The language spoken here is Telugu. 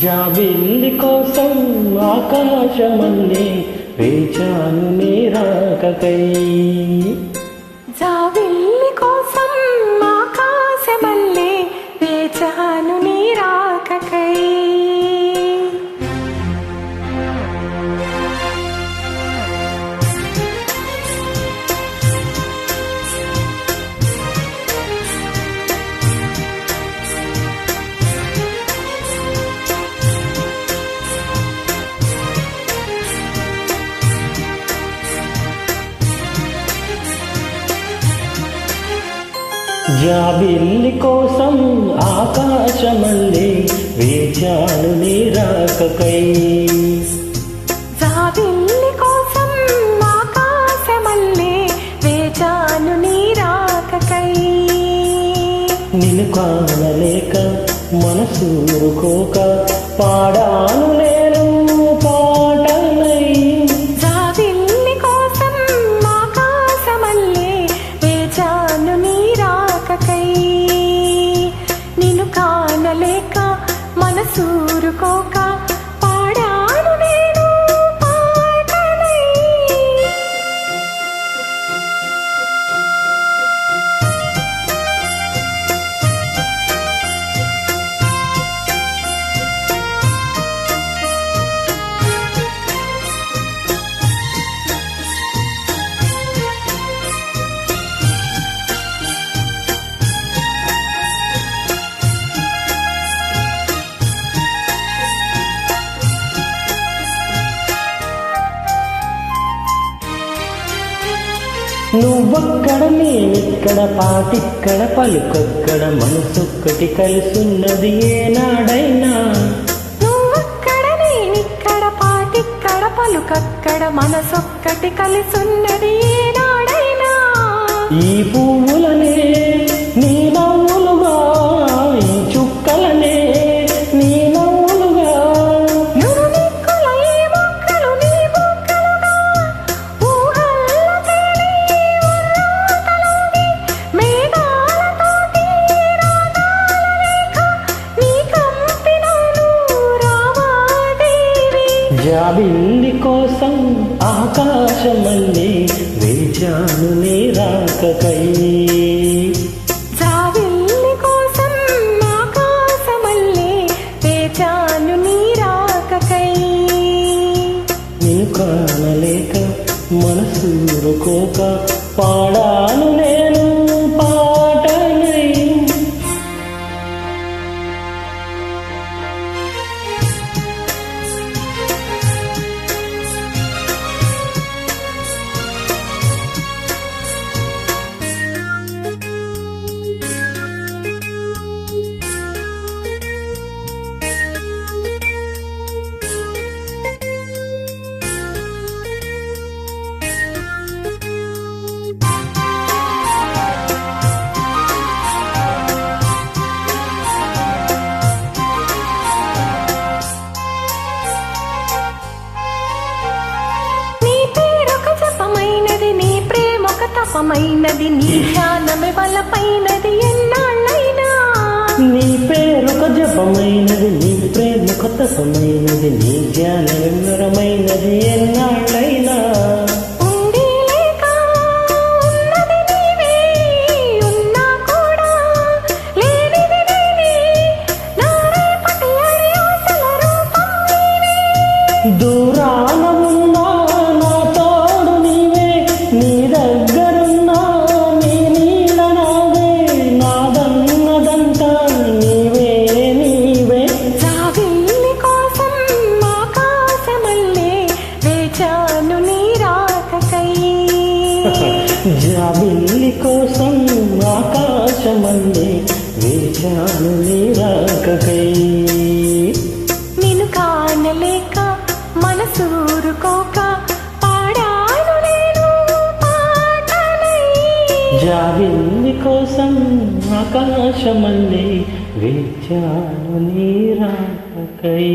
జాబిల్లి కోసం ఆకాశమల్లే వేచాను నీ రాకకై. జాబిల్లి కోసం ఆకాశమల్లే వేచాను నీ రాకకై. జాబిల్లి కోసం ఆకాశమల్లే వేచాను నీ రాకకై. జాబిల్లి కోసం ఆకాశమల్లే వేచాను నీ రాకకై. నిన్ను కానలేక మనసూరుకోక పాడాను నేను పాటలై. జాబిల్లి కోసం ఆకాశమల్లే వేచాను నీ రాకకై. నిన్ను కానలేక మనసూరుకోక పాడాను నేను పాటలై. నువ్వక్కడ నేనిక్కడ పాటిక్కడ పలుకొక్కడ మనసొక్కటి కలిసున్నది ఏనాడైనా. నువ్వక్కడ నేనిక్కడ పాటిక్కడ పలుకక్కడ మనసొక్కటి కలిసున్నది ఏనాడైనా. ఈ పువ్వులనే నీ నవ్వులుగా, ఈ చుక్కలనే నీ నవ్వులుగా, నురునిక్కుల ఈ మొక్కలు నీ బుగ్గలుగా, ఊహల్లో తేలి ఉర్రూతలూగి, మేఘాలతోటి రాగాల రేఖ నీ కంపినాను రామాదేవి. జాబిల్లి కోసం ఆకాశమల్లే వేచాను నీ రాకకై. జాబిల్లి కోసం ఆకాశమల్లే వేచాను నీ రాకకై. నిన్ను కానలేక మనసూరుకోక పాడాను నేను పాటలై. తపమైనది నీ ధ్యానమే బలపైనది ఎన్నాళ్ళైనా. నీ పేరొక జపమైనది నీ ప్రేమొక తపమైనది నీ ధ్యానమే మరమైనది ఎన్నాళ్ళైనా. ఉండి లేక ఉన్నది నీవే, ఉన్నా కూడా లేనిది నేనే, నా రేపటి అడి ఆశల రూపం నీవే. దూరాన ఉన్నా నా తోడు నీవే, నీ దగ్గరున్నా నీ నీడ నాదే, నాదన్నదంతా నీవే నీవే. జాబిల్లి కోసం ఆకాశమల్లే వేచాను నీ రాకకై. జాబిల్లి కోసం ఆకాశమల్లే వేచాను నీ రాకకై. నిన్ను కానలేక మనసూరుకోక పాడాను నేను పాటలై. జాబిల్లి కోసం ఆకాశమల్లే వేచాను నీ రాకకై.